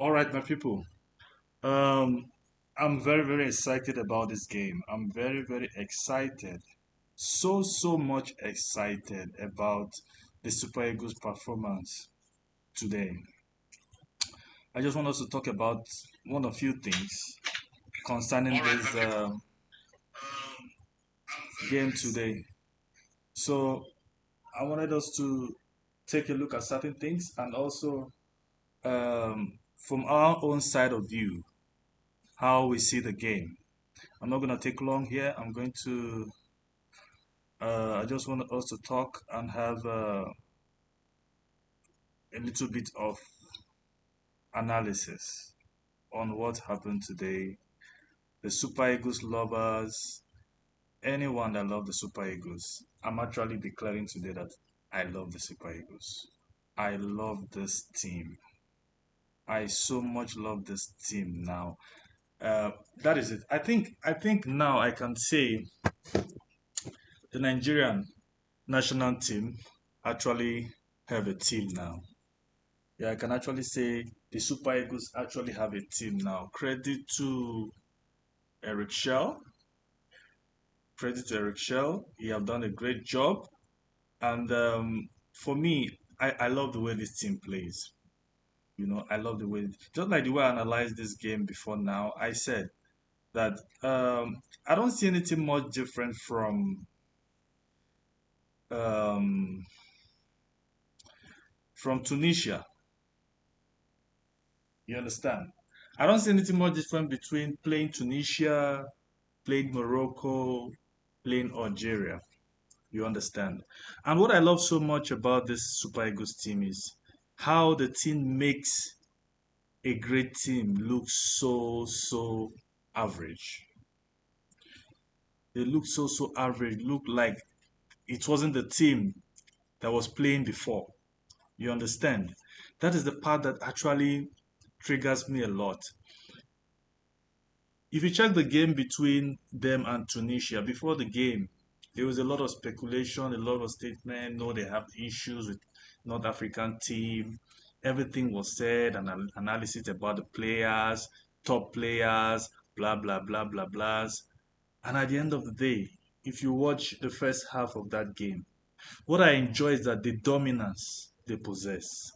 All right, my people. Um, I'm very, very excited about this game. I'm very, very excited. So much excited about the Super Eagles performance today. I just want us to talk about one or few things concerning this game today. So I wanted us to take a look at certain things and also from our own side of view, how we see the game. I'm not going to take long here. I just want us to talk and have a little bit of analysis on what happened today. The Super Eagles lovers, anyone that love the Super Eagles, I'm actually declaring today that I love the Super Eagles. I love this team. I so much love this team now. That is it. I think now I can say the Nigerian national team actually have a team now. Yeah, I can actually say the Super Eagles actually have a team now. Eric Shell. Credit to Eric Shell. He have done a great job. And for me, I love the way this team plays. I love the way, just like the way I analyzed this game before now, I said that I don't see anything much different um, from Tunisia. You understand? I don't see anything much different between playing Tunisia, playing Morocco, playing Algeria. You understand? And what I love so much about this Super Eagles team is how the team makes a great team look so average. They look so average, look like it wasn't the team that was playing before. You understand? That is the part that actually triggers me a lot. If you check the game between them and Tunisia, before the game, there was a lot of speculation, a lot of statement. No, they have issues with North African team. Everything was said and analysis about the players, top players, blah blah blah blah blahs. And at the end of the day, if you watch the first half of that game, what I enjoy is that the dominance they possess.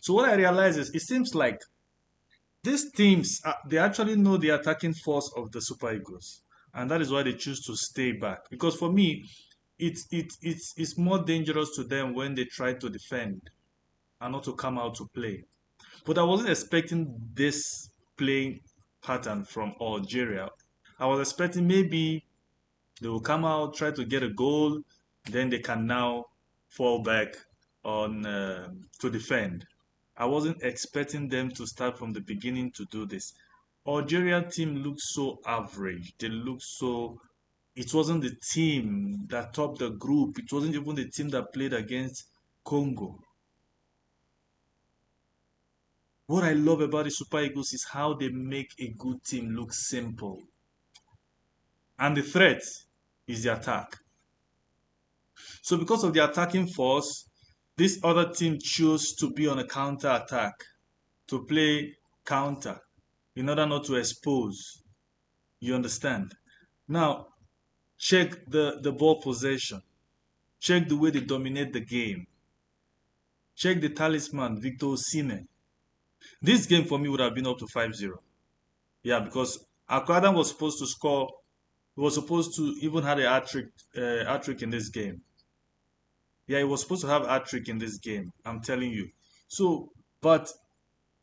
So what I realize is it seems like these teams, they actually know the attacking force of the Super Eagles, and that is why they choose to stay back. Because for me, it's more dangerous to them when they try to defend and not to come out to play. But I wasn't expecting this playing pattern from Algeria. I was expecting maybe they will come out, try to get a goal, then they can now fall back on to defend. I wasn't expecting them to start from the beginning to do this. Algerian team looked so average. They looked so. It wasn't the team that topped the group. It wasn't even the team that played against Congo. What I love about the Super Eagles is how they make a good team look simple. And the threat is the attack. So because of the attacking force, this other team chose to be on a counter attack, to play counter in order not to expose. You understand? Now, check the ball possession. Check the way they dominate the game. Check the talisman, Victor Osimhen. This game for me would have been up to 5-0. Yeah, because Akwadan was supposed to score. He was supposed to even had a hat trick in this game. Yeah, he was supposed to have a hat trick in this game. I'm telling you. So, but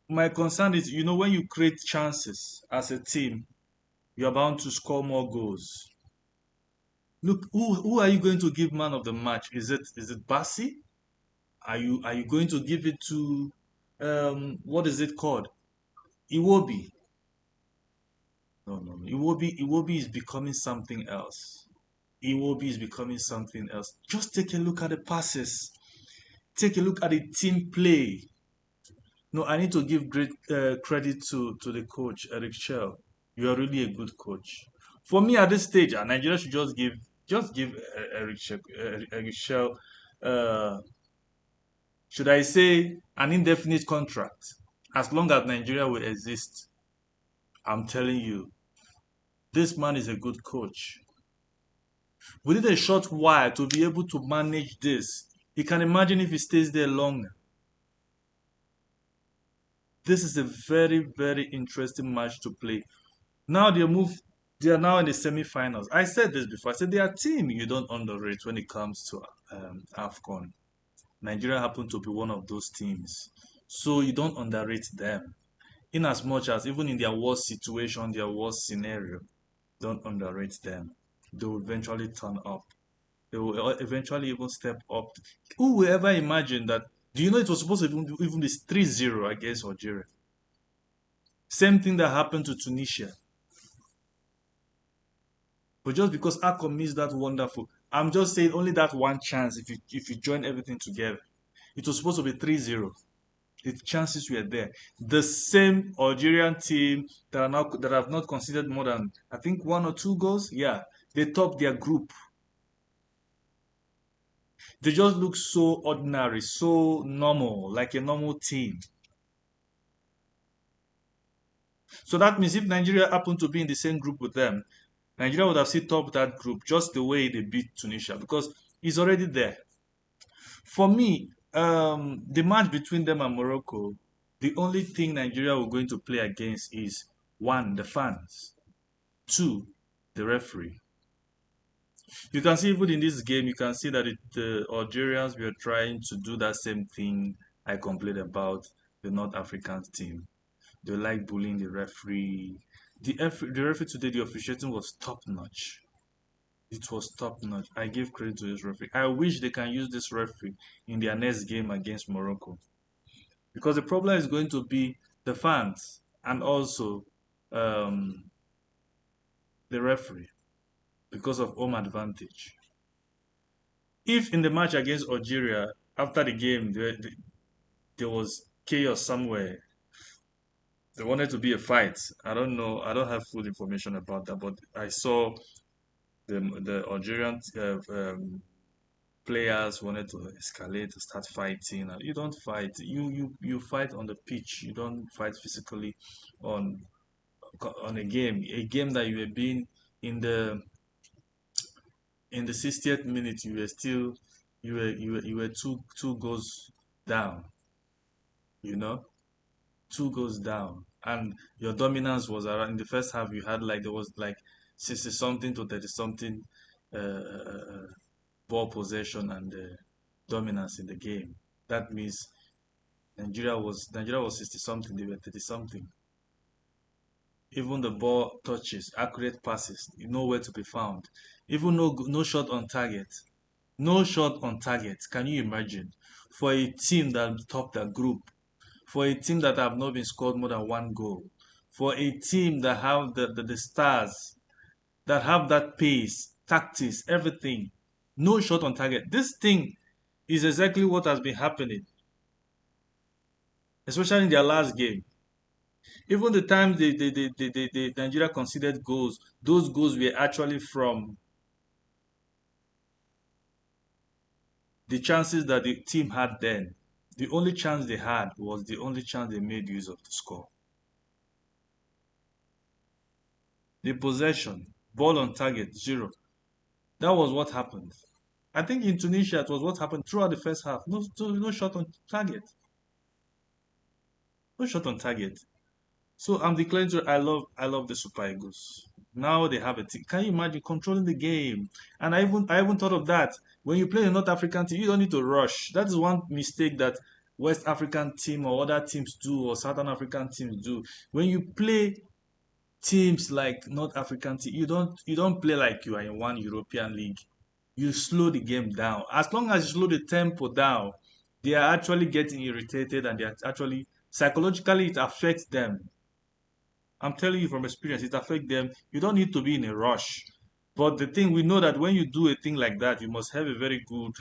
my concern is, when you create chances as a team, you're bound to score more goals. Look, who are you going to give man of the match? Is it Bassi? Are you going to give it to what is it called? Iwobi? No. Iwobi is becoming something else. Iwobi is becoming something else. Just take a look at the passes. Take a look at the team play. No, I need to give great credit to the coach, Eric Shell. You are really a good coach. For me, at this stage, Nigeria should just give Eric Shell, should I say, an indefinite contract. As long as Nigeria will exist, I'm telling you, this man is a good coach. Within a short while to be able to manage this, you can imagine if he stays there longer. This is a very, very interesting match to play. Now they are now in the semi-finals. I said this before. I said they are a team you don't underrate when it comes to Afcon. Nigeria happen to be one of those teams. So you don't underrate them. In as much as even in their worst situation, their worst scenario, don't underrate them. They will eventually turn up. They will eventually even step up. Who will ever imagine that? Do you know it was supposed to even be 3-0 against Algeria? Same thing that happened to Tunisia. But just because Afcon missed that wonderful, I'm just saying only that one chance if you join everything together. It was supposed to be 3-0. The chances were there. The same Algerian team that have not conceded more than I think one or two goals. Yeah, they topped their group. They just look so ordinary, so normal, like a normal team. So that means if Nigeria happened to be in the same group with them, Nigeria would have still topped that group just the way they beat Tunisia because it's already there. For me, the match between them and Morocco, the only thing Nigeria were going to play against is one, the fans, two, the referee. You can see even in this game, you can see that the Algerians were trying to do that same thing I complained about the North African team. They like bullying the referee. The referee today, the officiating was top notch. It was top notch. I give credit to this referee. I wish they can use this referee in their next game against Morocco because the problem is going to be the fans and also um, the referee because of home advantage. If in the match against Algeria, after the game, there was chaos somewhere, there wanted to be a fight. I don't know. I don't have full information about that, but I saw the Algerian players wanted to escalate, to start fighting. And you don't fight. You fight on the pitch. You don't fight physically on on a game that you were being in the 60th minute. You were still you were two goals down. You know, two goals down, and your dominance was around. In the first half, you had like there was like 60 something to 30 something. Ball possession and dominance in the game. That means Nigeria was 60 something, they were 30 something. Even the ball touches, accurate passes, nowhere to be found. Even no shot on target. No shot on target. Can you imagine? For a team that topped the group, for a team that have not been scored more than one goal, for a team that have the stars, that have that pace, tactics, everything. No shot on target. This thing is exactly what has been happening, especially in their last game. Even the times Nigeria conceded goals, those goals were actually from the chances that the team had then. The only chance they had was the only chance they made use of to score. The possession, ball on target, zero. That was what happened. I think in Tunisia, it was what happened throughout the first half. No shot on target. No shot on target. So I'm declaring to I love the Super Eagles. Now they have a team. Can you imagine controlling the game? And I even thought of that. When you play a North African team, you don't need to rush. That is one mistake that West African team or other teams do or Southern African teams do. When you play teams like North African team, you don't play like you are in one European league. You slow the game down. As long as you slow the tempo down, they are actually getting irritated and they are actually psychologically it affects them. I'm telling you from experience, it affects them. You don't need to be in a rush. But the thing we know that when you do a thing like that, you must have a very good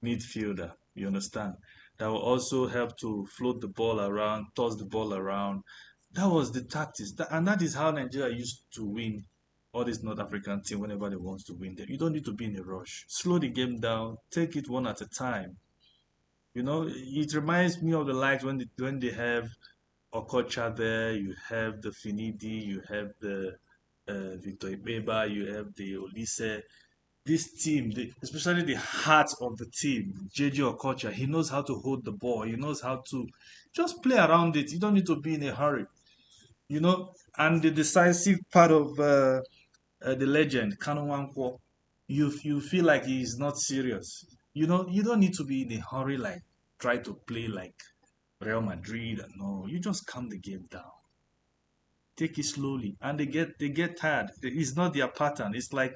midfielder. You understand? That will also help to float the ball around, toss the ball around. That was the tactics, and that is how Nigeria used to win all these North African team whenever they want to win them. You don't need to be in a rush. Slow the game down. Take it one at a time. It reminds me of the likes when they have Okocha there, you have the Finidi, you have the Victor Ibeba, you have the Olise. This team, especially the heart of the team, JJ Okocha, he knows how to hold the ball. He knows how to just play around it. You don't need to be in a hurry, you know. And the decisive part of the legend, Kanu Wankwo, you feel like he's not serious. You don't need to be in a hurry, like try to play like Real Madrid. No, you just calm the game down. Take it slowly, and they get tired. It's not their pattern. It's like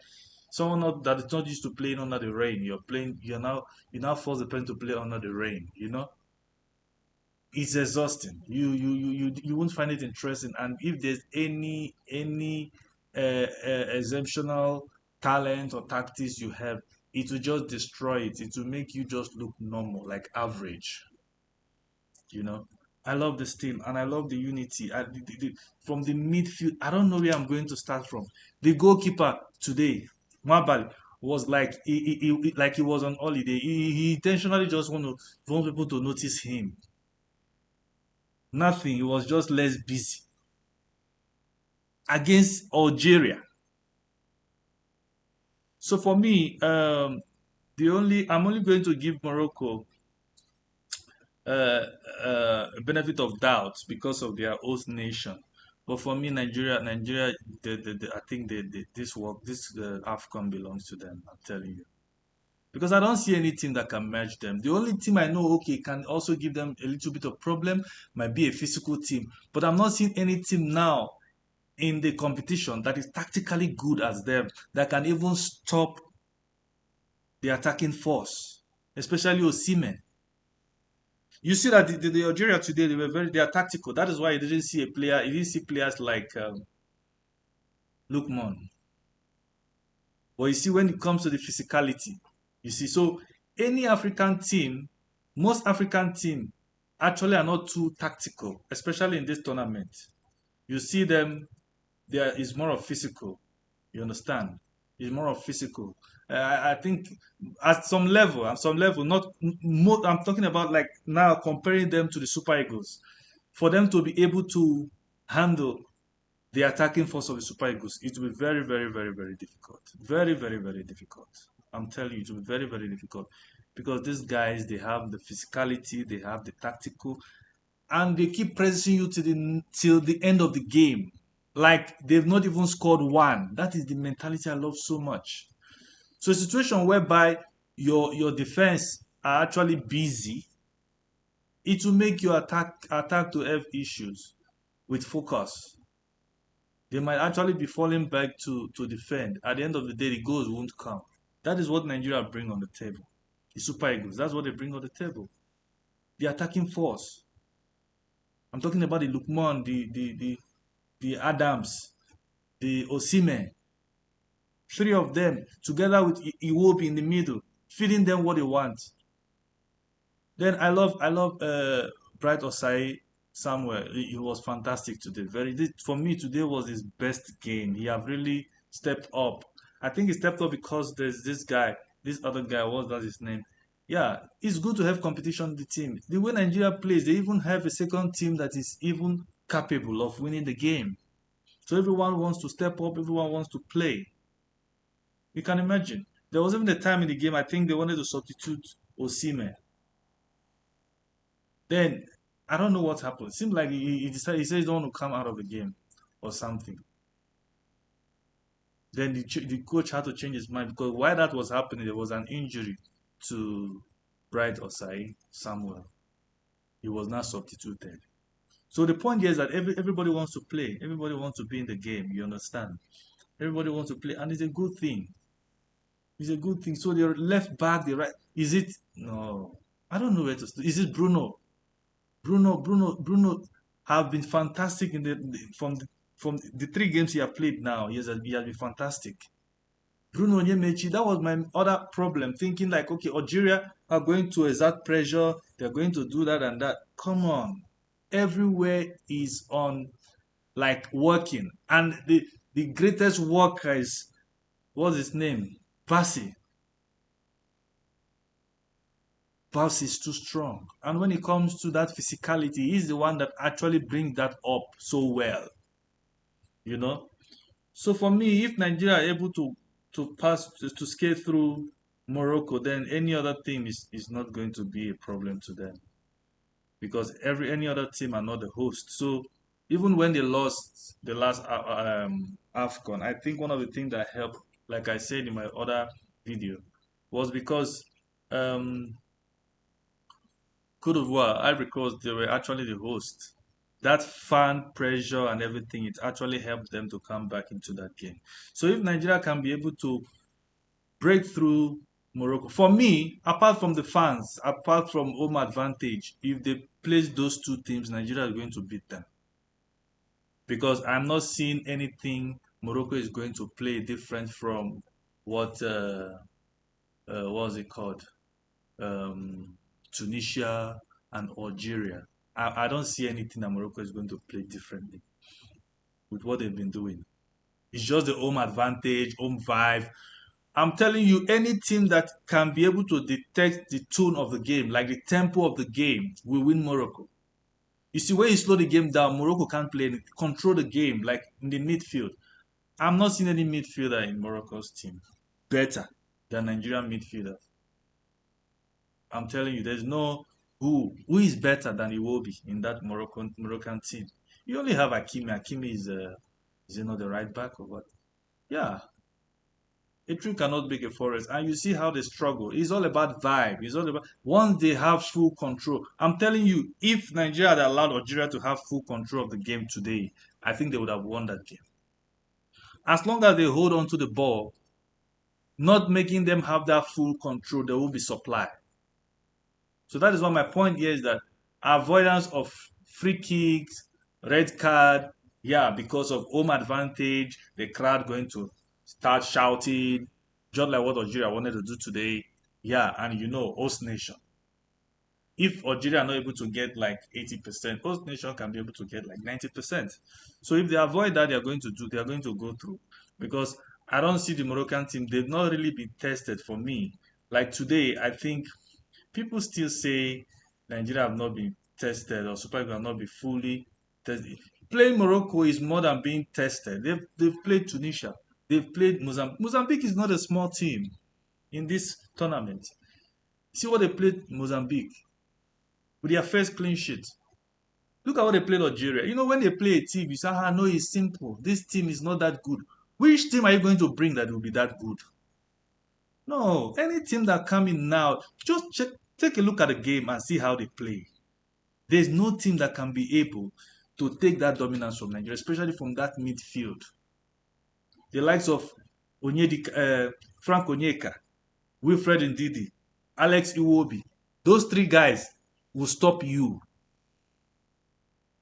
someone that is not used to playing under the rain. You now force the person to play under the rain. It's exhausting. You won't find it interesting. And if there's any exceptional talent or tactics you have, it will just destroy it. It will make you just look normal, like average. You know, I love this team and I love the unity. From the midfield, I don't know where I'm going to start from. The goalkeeper today, Mabal, was like like he was on holiday. He intentionally just want people to notice him. Nothing. He was just less busy against Algeria. So for me, I'm only going to give Morocco uh, benefit of doubt because of their host nation. But for me, Nigeria, I think this Afcon belongs to them. I'm telling you, because I don't see any team that can match them. The only team I know, okay, can also give them a little bit of problem might be a physical team. But I'm not seeing any team now in the competition that is tactically good as them that can even stop the attacking force, especially Osimhen. You see that the Algeria today they are tactical. That is why you didn't see players like Lukman. But you see when it comes to the physicality, you see so any African team, most African team actually are not too tactical, especially in this tournament. You see them there is more of physical. You understand? It's more of physical. I think at some level, not more. I'm talking about like now comparing them to the Super Eagles. For them to be able to handle the attacking force of the Super Eagles, it will be very, very, very, very difficult. Very, very, very difficult. I'm telling you, it will be very, very difficult because these guys they have the physicality, they have the tactical, and they keep pressing you till the end of the game. Like they've not even scored one. That is the mentality I love so much. So a situation whereby your defense are actually busy, it will make your attack to have issues with focus. They might actually be falling back to defend. At the end of the day, the goals won't come. That is what Nigeria bring on the table. The Super Eagles, that's what they bring on the table. The attacking force. I'm talking about the Lukman, the Adams, the Osimhen, three of them together with Iwobi in the middle, feeding them what they want. Then I love Bright Osai Samuel. He was fantastic today. For me today was his best game. He have really stepped up. I think he stepped up because there's this other guy. What's that his name? Yeah, it's good to have competition in the team. The way Nigeria plays, they even have a second team that is even capable of winning the game. So everyone wants to step up. Everyone wants to play. You can imagine. There was even a time in the game I think they wanted to substitute Osimhen. Then I don't know what happened. It seemed like he decided he said he don't want to come out of the game or something. Then the coach had to change his mind because while that was happening, there was an injury to Bright Osai Samuel. He was not substituted. So the point here is that everybody wants to play. Everybody wants to be in the game. You understand? Everybody wants to play, and it's a good thing. It's a good thing. So the left back, the right. Is it? No, I don't know where to start. Is it Bruno? Bruno have been fantastic from the three games he have played now. He has been fantastic. Bruno Onyemechi, that was my other problem. Thinking like, okay, Algeria are going to exert pressure. They're going to do that and that. Come on, everywhere is on like working, and the greatest worker is what's his name, Basi. Boss is too strong. And when it comes to that physicality, he's the one that actually brings that up so well, you know. So for me, if Nigeria are able to pass to skate through Morocco, then any other team is not going to be a problem to them because every any other team are not the host. So even when they lost the last Afcon, I think one of the things that helped, like I said in my other video, was because um, Cote d'Ivoire, Ivory Coast, they were actually the host. That fan pressure and everything, it actually helped them to come back into that game. So if Nigeria can be able to break through Morocco, for me, apart from the fans, apart from home advantage, if they place those two teams, Nigeria is going to beat them. Because I'm not seeing anything Morocco is going to play different from what what's it called? Tunisia and Algeria. I don't see anything that Morocco is going to play differently with what they've been doing. It's just the home advantage, home vibe. I'm telling you, any team that can be able to detect the tone of the game, like the tempo of the game, will win Morocco. You see, when you slow the game down, Morocco can't play anything, control the game, like in the midfield. I'm not seeing any midfielder in Morocco's team better than Nigerian midfielders. I'm telling you, there's no who is better than Iwobi in that Moroccan team. You only have Hakimi. Hakimi is he not the right back or what? Yeah, a tree cannot make a forest, and you see how they struggle. It's all about vibe. It's all about once they have full control. I'm telling you, if Nigeria had allowed Algeria to have full control of the game today, I think they would have won that game. As long as they hold on to the ball, not making them have that full control, there will be supply. So that is why my point here is that avoidance of free kicks, red card, yeah, because of home advantage, the crowd going to start shouting, just like what Algeria wanted to do today. Yeah, and you know, host nation. If Algeria are not able to get like 80%, host nation can be able to get like 90%. So if they avoid that, they are going to go through. Because I don't see the Moroccan team, they've not really been tested for me. Like today, I think people still say Nigeria have not been tested or Super Eagles have not been fully tested. Playing Morocco is more than being tested. They've played Tunisia. They've played Mozambique. Mozambique is not a small team in this tournament. See what they played Mozambique with their first clean sheet. Look at what they played Algeria. You know, when they play a team, you say, ah, no, it's simple. This team is not that good. Which team are you going to bring that will be that good? No, any team that come in now, just check, take a look at the game and see how they play. There's no team that can be able to take that dominance from Nigeria, especially from that midfield. The likes of Frank Onyeka, Wilfred Ndidi, Alex Iwobi, those three guys will stop you.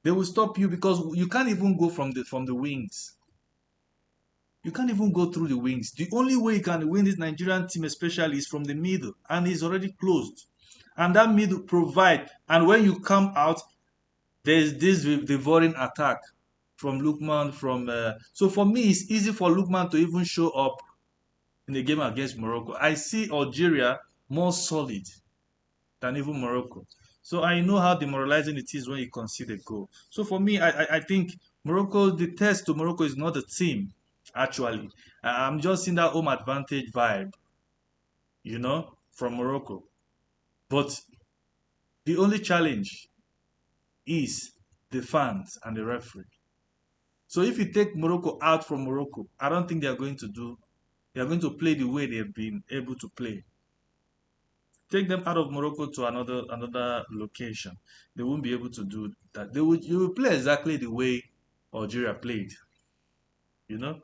They will stop you because you can't even go from the wings. You can't even go through the wings. The only way you can win this Nigerian team, especially, is from the middle, and it's already closed. And that middle provide. And when you come out, there's this devouring attack from Lukman. So for me, it's easy for Lukman to even show up in the game against Morocco. I see Algeria more solid than even Morocco. So I know how demoralizing it is when you concede a goal. So for me, I think Morocco, the test to Morocco is not the team, actually. I'm just in that home advantage vibe, from Morocco. But the only challenge is the fans and the referee. So if you take Morocco out from Morocco, I don't think they are going to play the way they've been able to play. Take them out of Morocco to another location. They won't be able to do that. You will play exactly the way Algeria played, you know?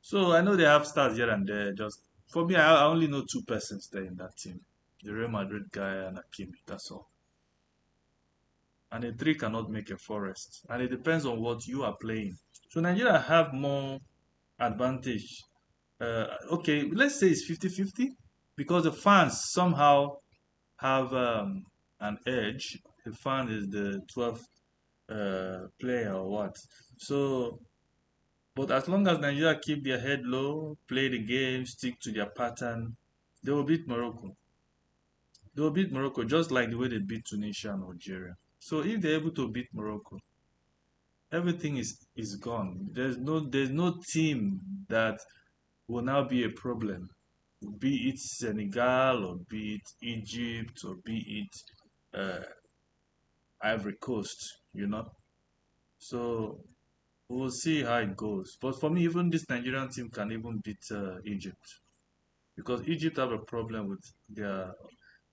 So I know they have stars here and there. Just for me, I only know two persons there in that team. The Real Madrid guy and Hakimi. That's all. And a three cannot make a forest. And it depends on what you are playing. So Nigeria have more advantage. Okay, let's say it's 50-50 because the fans somehow have an edge. The fan is the 12th player or what. So, but as long as Nigeria keep their head low, play the game, stick to their pattern, they will beat Morocco. They'll beat Morocco just like the way they beat Tunisia and Algeria. So if they're able to beat Morocco, everything is gone. There's no team that will now be a problem. Be it Senegal or be it Egypt or be it Ivory Coast, you know. So we'll see how it goes. But for me, even this Nigerian team can even beat Egypt because Egypt have a problem with their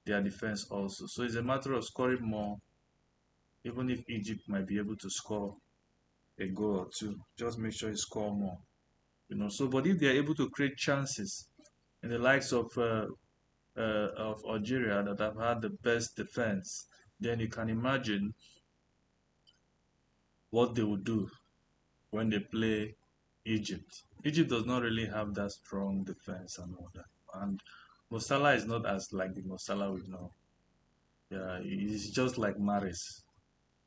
defense also. So it's a matter of scoring more, even if Egypt might be able to score a goal or two. Just make sure you score more, you know. So, but if they are able to create chances in the likes of Algeria that have had the best defense, then you can imagine what they would do when they play Egypt. Egypt does not really have that strong defense and all that. And Mosala is not as like the Mosala we know. Yeah, he's just like Maris.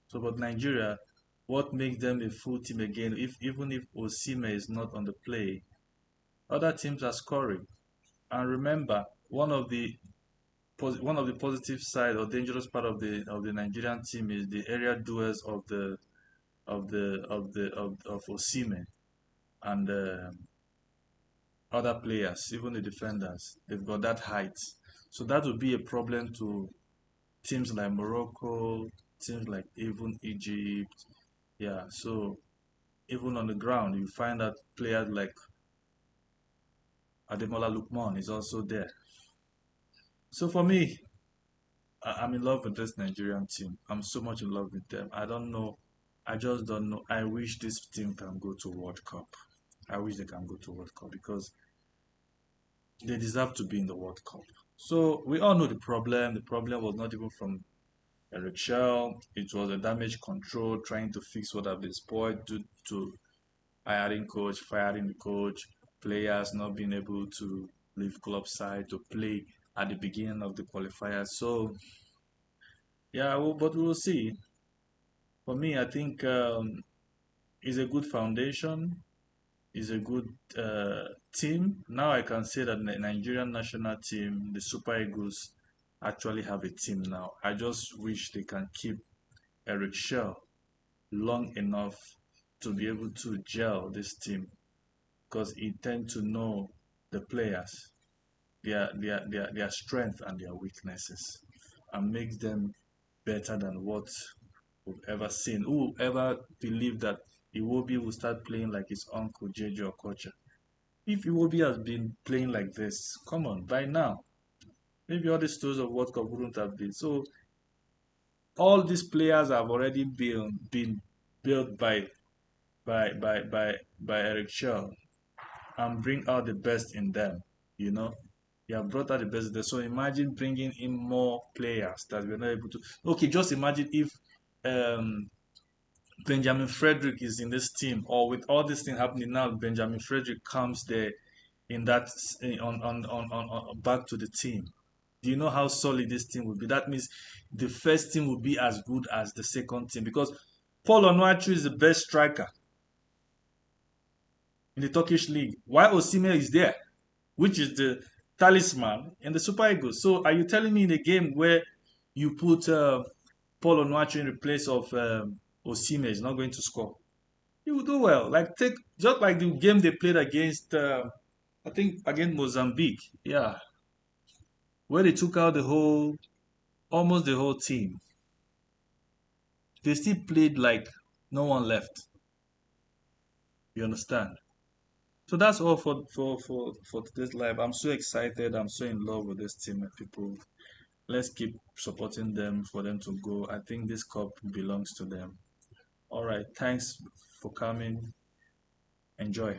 So, but Nigeria, what makes them a full team again? If even if Osime is not on the play, other teams are scoring. And remember, one of the positive side or dangerous part of the Nigerian team is the area duels of Osime and other players, even the defenders. They've got that height, so that would be a problem to teams like Morocco, teams like even Egypt. Yeah, so even on the ground, you find that players like Ademola Lookman is also there. So for me, I'm in love with this Nigerian team. I'm so much in love with them. I don't know. I just don't know. I wish this team can go to World Cup. I wish they can go to World Cup because they deserve to be in the World Cup. So we all know the problem. The problem was not even from Eric Shell. It was a damage control trying to fix what have been spoiled due to hiring coach, firing the coach, players not being able to leave club side to play at the beginning of the qualifiers. So yeah, but we'll see. For me, I think it's a good foundation. It's a good team. Now I can say that the Nigerian national team, the Super Eagles, actually have a team now. I just wish they can keep Eric Shell long enough to be able to gel this team because he tend to know the players, their strength and their weaknesses, and makes them better than what we've ever seen. Who ever believed that Iwobi will start playing like his uncle JJ Okocha? If Iwobi has been playing like this, come on, by now, maybe all the stories of World Cup wouldn't have been. So all these players have already been built by Eric Shaw and bring out the best in them. You know, you have brought out the best there. So imagine bringing in more players that we're not able to. Okay, just imagine if um, Benjamin Frederick is in this team, or with all this thing happening now, Benjamin Frederick comes there in that on back to the team. Do you know how solid this team will be? That means the first team will be as good as the second team because Paul Onuachu is the best striker in the Turkish league. While Osimhen is there, which is the talisman in the Super Eagles. So are you telling me in a game where you put Paul Onuachu in the place of Osimhen is not going to score? He will do well. Like take just like the game they played against I think against Mozambique. Yeah, where they took out almost the whole team. They still played like no one left. You understand? So that's all for today's live. I'm so excited. I'm so in love with this team and people. Let's keep supporting them for them to go. I think this cup belongs to them. All right. Thanks for coming. Enjoy.